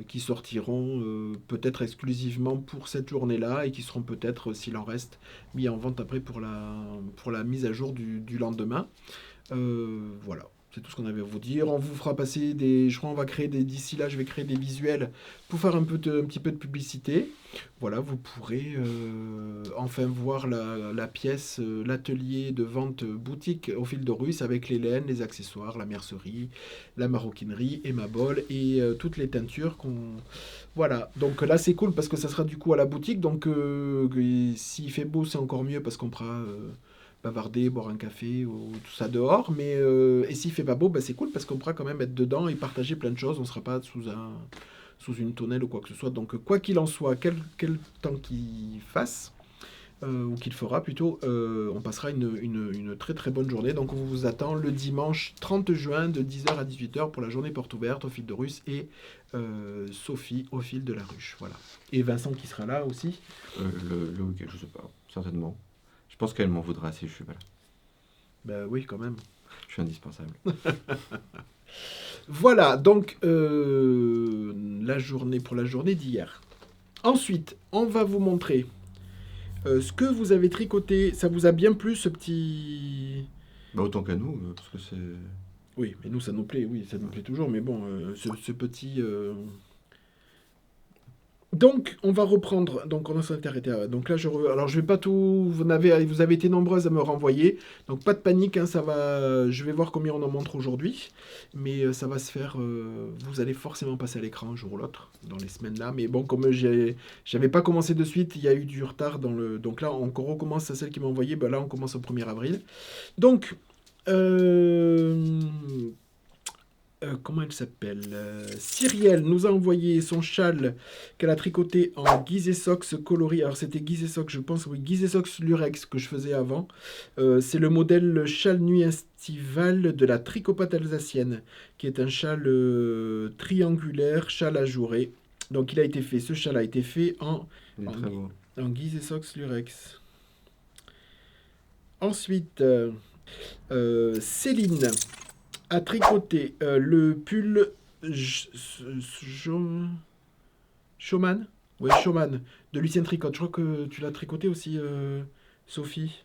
qui sortiront peut-être exclusivement pour cette journée-là et qui seront peut-être, s'il en reste, mis en vente après pour la mise à jour du lendemain. Voilà. C'est tout ce qu'on avait à vous dire. On vous fera passer je crois on va créer d'ici là, je vais créer des visuels pour faire un petit peu de publicité. Voilà, vous pourrez enfin voir la pièce, l'atelier de vente boutique au fil de Russe avec les laines, les accessoires, la mercerie, la maroquinerie, Emma Ball et toutes les teintures qu'on... Voilà, donc là c'est cool parce que ça sera du coup à la boutique. Donc s'il fait beau, c'est encore mieux parce qu'on pourra bavarder, boire un café ou tout ça dehors. Mais et s'il fait pas beau, bah, c'est cool parce qu'on pourra quand même être dedans et partager plein de choses. On sera pas sous une tonnelle ou quoi que ce soit. Donc quoi qu'il en soit, quel temps qu'il fasse, ou qu'il fera plutôt, on passera une très très bonne journée. Donc on vous attend le dimanche 30 juin de 10h à 18h pour la journée porte ouverte au fil de Russe et Sophie au fil de la ruche. Voilà. Et Vincent qui sera là aussi. Le week-end, je sais pas, certainement. Je pense qu'elle m'en voudra si je suis pas là. Bah oui, quand même. Je suis indispensable. Voilà, donc la journée d'hier. Ensuite, on va vous montrer ce que vous avez tricoté. Ça vous a bien plu ce petit... Bah autant qu'à nous, parce que c'est... Oui, mais nous ça nous plaît, oui, ça nous plaît toujours, mais bon, ce petit... Donc, on va reprendre. Donc, on s'est arrêté. Donc là, alors je vais pas tout. Vous avez été nombreuses à me renvoyer. Donc, pas de panique. Hein, ça va. Je vais voir combien on en montre aujourd'hui, mais ça va se faire. Vous allez forcément passer à l'écran un jour ou l'autre dans les semaines là. Mais bon, comme j'avais pas commencé de suite, il y a eu du retard dans le. Donc là, on recommence à celle qui m'a envoyé. Ben là, on commence au 1er avril. Donc. Comment elle s'appelle Cyrielle nous a envoyé son châle qu'elle a tricoté en Gisesox coloris. Alors c'était Gisesox, je pense, oui, Gisesox Lurex que je faisais avant. C'est le modèle châle nuit estival de la tricopate alsacienne, qui est un châle triangulaire, châle ajouré. Donc ce châle a été fait en Gisesox Lurex. Ensuite, Céline a tricoté le pull Showman. Ouais, Showman de Lucien Tricotte. Je crois que tu l'as tricoté aussi, Sophie.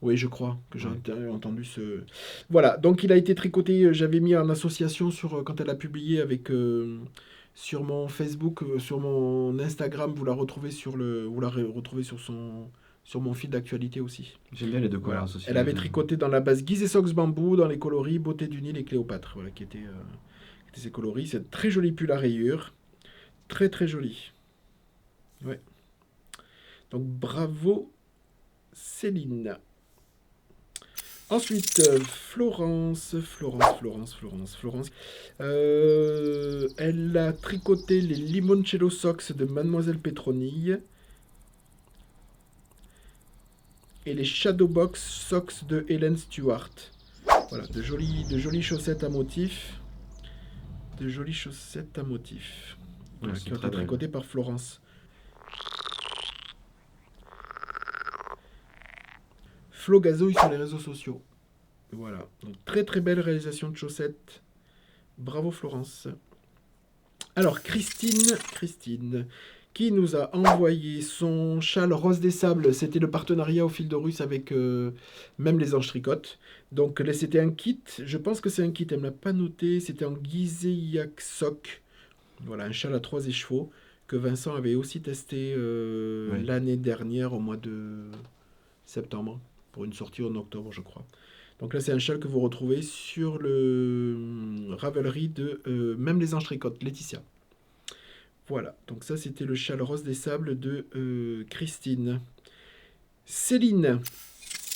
Oui, je crois que j'ai entendu ce... Voilà, donc il a été tricoté, j'avais mis en association quand elle a publié avec... sur mon Facebook, sur mon Instagram, vous la retrouvez sur mon fil d'actualité aussi. J'aime bien les deux couleurs associées. Elle avait tricoté dans la base Guise et Sox Bambou, dans les coloris Beauté du Nil et Cléopâtre, voilà, qui étaient ces coloris. C'est très joli pull à rayures. Très très joli. Ouais. Donc bravo Céline. Ensuite, Florence. Elle a tricoté les Limoncello Socks de Mademoiselle Petronille. Et les Shadowbox Socks de Hélène Stewart. Voilà, de jolies chaussettes à motifs. Voilà, qui ont été tricotées par Florence. Flo Gazouille sur les réseaux sociaux. Voilà, donc très très belle réalisation de chaussettes. Bravo Florence. Alors Christine, qui nous a envoyé son châle Rose des Sables. C'était le partenariat au fil de Russe avec même les Anges Tricotent. Donc là, c'était un kit. Je pense que c'est un kit. Elle ne l'a pas noté. C'était en Gizeiak Sock. Voilà, un châle à 3 écheveaux que Vincent avait aussi testé l'année dernière au mois de septembre pour une sortie en octobre, je crois. Donc là, c'est un châle que vous retrouvez sur le Ravelry de même les Anges Tricotent, Laetitia. Voilà, donc ça c'était le châle rose des sables de Christine. Céline.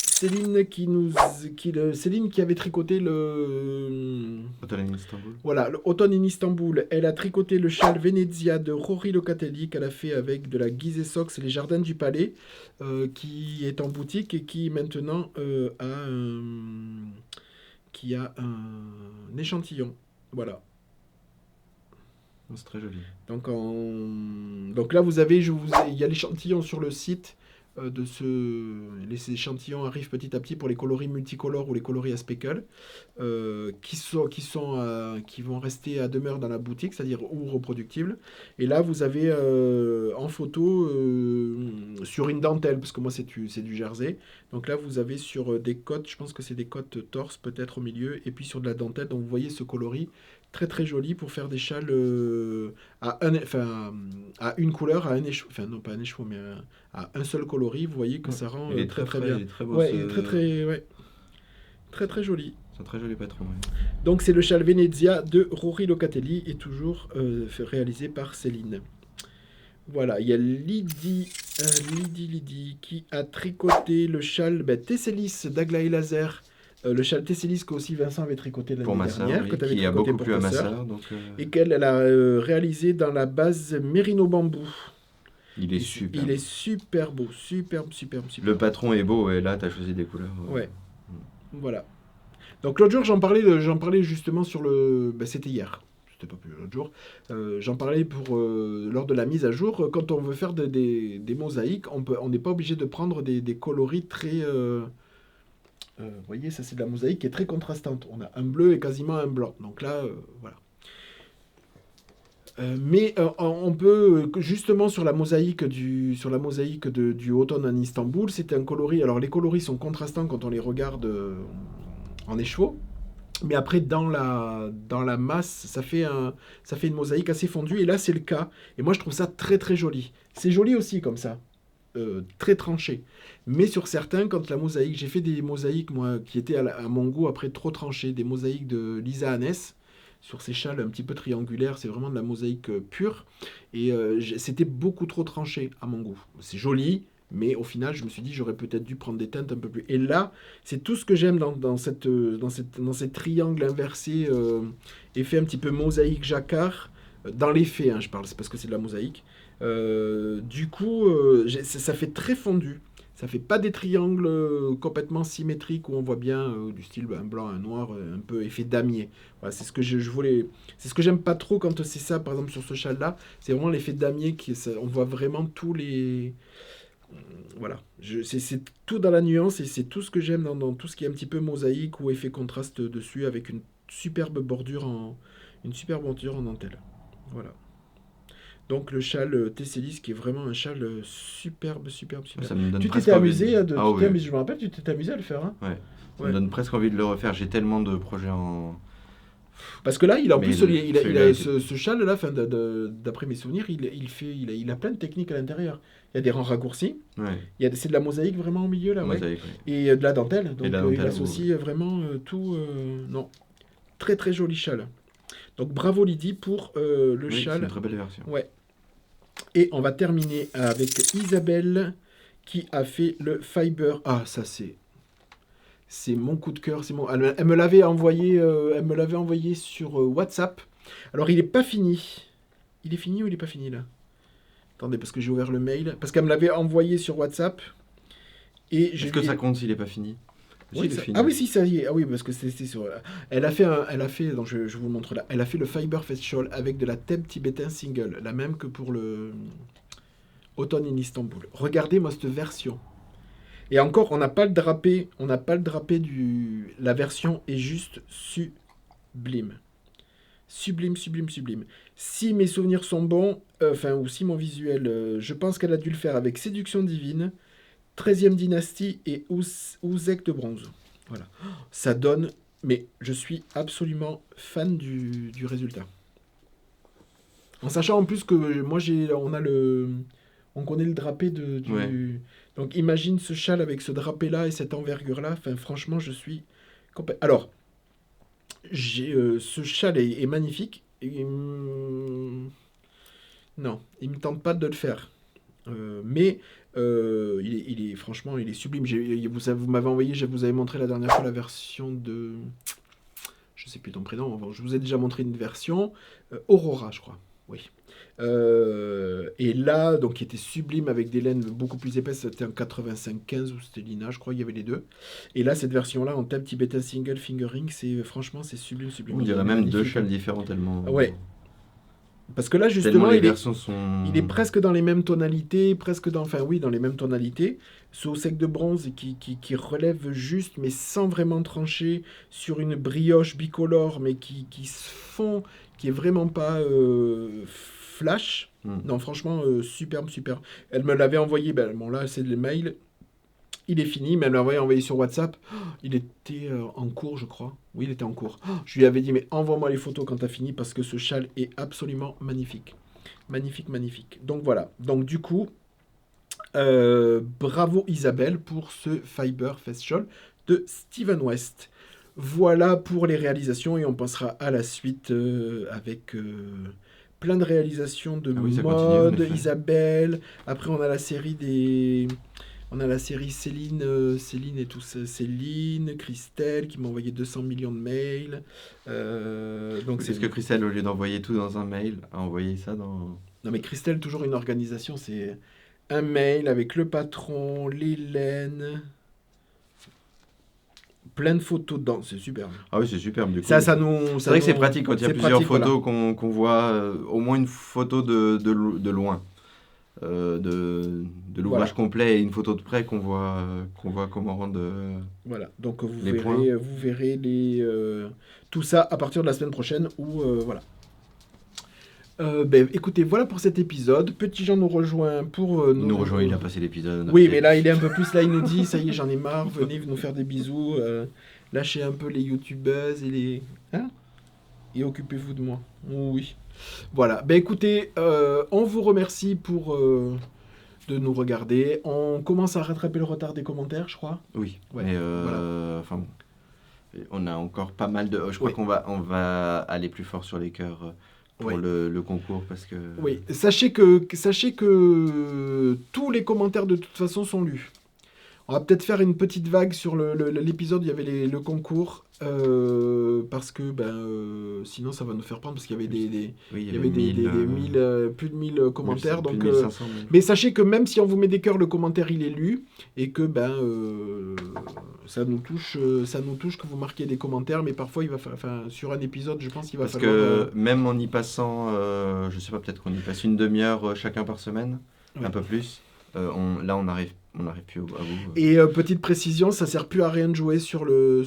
Céline qui avait tricoté le... Automne in Istanbul. Voilà, l'automne in Istanbul. Elle a tricoté le châle Venezia de Rory Locatelli qu'elle a fait avec de la Gizeh Sox et les Jardins du Palais, qui est en boutique et qui maintenant qui a un échantillon. Voilà. C'est très joli. Donc là, vous avez, il y a l'échantillon sur le site les échantillons arrivent petit à petit pour les coloris multicolores ou les coloris à speckle, qui vont rester à demeure dans la boutique, c'est-à-dire ou reproductibles. Et là, vous avez en photo sur une dentelle, parce que moi c'est du jersey. Donc là, vous avez sur des cottes, je pense que c'est des cottes torse peut-être au milieu, et puis sur de la dentelle. Donc vous voyez ce coloris très très joli pour faire des châles à une couleur, à un écheveau, enfin non pas un écheveau, mais à un seul coloris. Vous voyez que ça rend Il est très très bien. Il est très beau. Ouais, il est très très joli. C'est un très joli patron. Ouais. Donc c'est le châle Venezia de Rory Locatelli et toujours réalisé par Céline. Voilà, il y a Lydie qui a tricoté le châle Tesselis d'Aglaé Laser. Le châle Tesselis que aussi Vincent avait tricoté l'année dernière, que tu avais qui a tricoté beaucoup pour plu à ta ma sœur, sœur. Donc, et qu'elle a réalisé dans la base Mérino Bambou. Il est super. Il est super beau, superbe. Le patron est beau et là tu as choisi des couleurs. Ouais. Voilà. Donc l'autre jour j'en parlais justement sur le... c'était hier. C'était pas plus l'autre jour. J'en parlais lors de la mise à jour. Quand on veut faire des mosaïques, on n'est pas obligé de prendre des coloris très... vous voyez, ça c'est de la mosaïque qui est très contrastante. On a un bleu et quasiment un blanc. Donc là, voilà. Mais on peut justement sur la mosaïque du automne en Istanbul, c'était un coloris. Alors les coloris sont contrastants quand on les regarde en écheveau, mais après dans la masse, ça fait une mosaïque assez fondue. Et là c'est le cas. Et moi je trouve ça très très joli. C'est joli aussi comme ça. Très tranché. Mais sur certains, quand la mosaïque, j'ai fait des mosaïques, moi, qui étaient à mon goût après trop tranchées, des mosaïques de Lisa Hannes, sur ces châles un petit peu triangulaires, c'est vraiment de la mosaïque pure, et c'était beaucoup trop tranché à mon goût. C'est joli, mais au final, je me suis dit, j'aurais peut-être dû prendre des teintes un peu plus. Et là, c'est tout ce que j'aime dans ces triangles inversés, effet un petit peu mosaïque jacquard, dans les faits, hein, je parle, c'est parce que c'est de la mosaïque. Du coup, ça fait très fondu. Ça fait pas des triangles complètement symétriques où on voit bien du style un blanc, un noir, un peu effet damier. Voilà, c'est ce que je voulais. C'est ce que j'aime pas trop quand c'est ça, par exemple sur ce châle-là. C'est vraiment l'effet damier on voit vraiment tous les. Voilà, c'est tout dans la nuance et c'est tout ce que j'aime dans tout ce qui est un petit peu mosaïque ou effet contraste dessus avec une superbe bordure en dentelle. Voilà. Donc le châle Tesselis qui est vraiment un châle superbe. Ça me donne Tu presque t'étais envie amusé oui. je me rappelle, tu t'étais amusé à le faire. Hein, ouais. Ça ouais. me donne presque envie de le refaire. J'ai tellement de projets en... Parce que là, il a en Mais plus il a ce châle là, d'après mes souvenirs, il a plein de techniques à l'intérieur. Il y a des rangs raccourcis, Ouais. c'est de la mosaïque vraiment au milieu là, ouais. Mosaïque, ouais. Et de la dentelle. Donc Et la dentelle, il associe vraiment tout. Non, très très joli châle. Donc bravo Lydie pour le Oui, c'est châle. une très belle version. Ouais. Et on va terminer avec Isabelle qui a fait le fiber. Ah, ça c'est mon coup de cœur. Elle me l'avait envoyé sur WhatsApp. Alors il est pas fini. Il est fini ou il est pas fini là? Attendez, parce que j'ai ouvert le mail. Parce qu'elle me l'avait envoyé sur WhatsApp. Et Est-ce que ça compte s'il est pas fini? Oui, ah oui, si, ça y est. Ah oui, parce que c'était sur... Elle a fait, donc je vous le montre là. Elle a fait le Fiber Fest Shawl avec de la thème tibétain single. La même que pour le Automne in Istanbul. Regardez-moi cette version. Et encore, on n'a pas le drapé. La version est juste sublime. Sublime. Si mes souvenirs sont bons, ou si mon visuel... je pense qu'elle a dû le faire avec Séduction Divine, 13e dynastie et Ouzek de bronze. Voilà. Ça donne... Mais je suis absolument fan du résultat. En sachant en plus que moi, on connaît le drapé du... Ouais. Donc imagine ce châle avec ce drapé-là et cette envergure-là. Enfin, franchement, je suis... Alors, ce châle est magnifique. Non, il me tente pas de le faire. Mais il est franchement, il est sublime. Vous m'avez envoyé, je vous avais montré la dernière fois la version de, je sais plus ton prénom. Je vous ai déjà montré une version Aurora, je crois. Oui. Et là, donc, qui était sublime avec des laines beaucoup plus épaisses, c'était en 85-15 ou c'était Lina, je crois, il y avait les deux. Et là, cette version-là, en tab Tibetan Single Fingering, franchement, c'est sublime, sublime. On dirait même deux châles différents tellement. Ouais. Parce que là, Tellement justement, les versions sont. il est presque dans les mêmes tonalités, dans les mêmes tonalités. Ce au sec de bronze qui relève juste, mais sans vraiment trancher, sur une brioche bicolore, mais qui se fond, qui est vraiment pas flash. Non, franchement, superbe, superbe. Elle me l'avait envoyé, bon là, c'est le mail. Il est fini, mais elle m'avait envoyé sur WhatsApp. Il était en cours, je crois. Oui, il était en cours. Je lui avais dit, mais envoie-moi les photos quand tu as fini, parce que ce châle est absolument magnifique. Magnifique, magnifique. Donc voilà. Donc du coup, bravo Isabelle pour ce Fiber Fest Shawl de Steven West. Voilà pour les réalisations, et on passera à la suite avec plein de réalisations de mode, Isabelle. Après, on a la série des... On a la série Céline et tout ça. Céline, Christelle, qui m'a envoyé 200 millions de mails. Donc est-ce que Christelle, au lieu d'envoyer tout dans un mail, a envoyé ça dans... Non, mais Christelle, toujours une organisation. C'est un mail avec le patron, l'Hélène... Plein de photos dedans, c'est superbe. Ah oui, c'est superbe. Du coup, c'est vrai que c'est pratique quand il y a plusieurs photos, voilà. qu'on voit au moins une photo de loin. De l'ouvrage complet et une photo de près qu'on voit comment rendre voilà, donc vous verrez tout ça à partir de la semaine prochaine voilà. Écoutez, voilà pour cet épisode. Petit Jean nous rejoint pour nous rejoint, il a passé l'épisode. Oui, mais là il est un peu plus là, il nous dit ça y est, j'en ai marre, venez nous faire des bisous, lâchez un peu les youtubeuses et les et occupez-vous de moi. Oui. Voilà, écoutez, on vous remercie pour de nous regarder. On commence à rattraper le retard des commentaires, je crois. Oui, ouais, mais voilà. On a encore pas mal de... Je crois qu'on va aller plus fort sur les cœurs pour le concours, parce que... Oui, sachez que tous les commentaires de toute façon sont lus. On va peut-être faire une petite vague sur l'épisode où il y avait le concours, parce que sinon ça va nous faire prendre, parce qu'il y avait plus de 1000 commentaires. Donc, 1500, mais sachez que même si on vous met des cœurs, le commentaire il est lu, et que ça nous touche que vous marquiez des commentaires, mais parfois il va sur un épisode, je pense qu'il va falloir... Parce que même en y passant, je sais pas, peut-être qu'on y passe une demi-heure chacun par semaine, un peu plus, là on arrive plus à vous. Et petite précision, ça sert plus à rien de jouer sur le...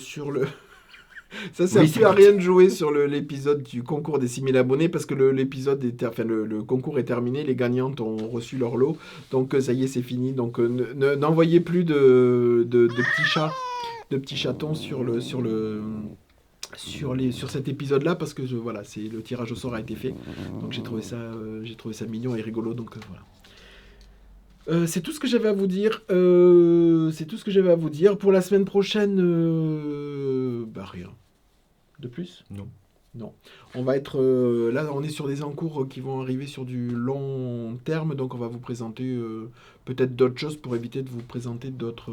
ça sert plus à rien de jouer sur l'épisode du concours des 6000 abonnés, parce que le concours est terminé, les gagnantes ont reçu leur lot, donc ça y est, c'est fini. Donc n'envoyez plus de petits chatons sur cet épisode-là, parce que voilà, le tirage au sort a été fait. Donc j'ai trouvé ça mignon et rigolo, donc voilà. C'est tout ce que j'avais à vous dire. Pour la semaine prochaine, rien. De plus ? Non. On va être... là, on est sur des encours qui vont arriver sur du long terme, donc on va vous présenter peut-être d'autres choses pour éviter de vous présenter d'autres...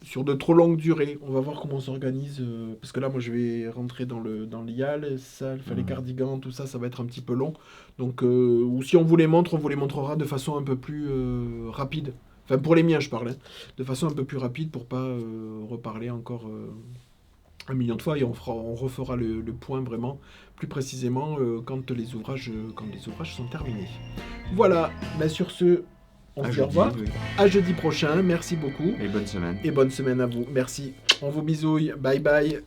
sur de trop longues durées. On va voir comment on s'organise, parce que là, moi, je vais rentrer dans l'IAL, ça, les cardigans, tout ça, ça va être un petit peu long. Donc, ou si on vous les montre, on vous les montrera de façon un peu plus rapide. Enfin, pour les miens, je parle. De façon un peu plus rapide pour pas reparler encore 1 million de fois. Et on refera le point vraiment plus précisément quand les ouvrages sont terminés. Voilà. Sur ce... On se dit au revoir. Oui. À jeudi prochain. Merci beaucoup. Et bonne semaine. Et bonne semaine à vous. Merci. On vous bisouille. Bye bye.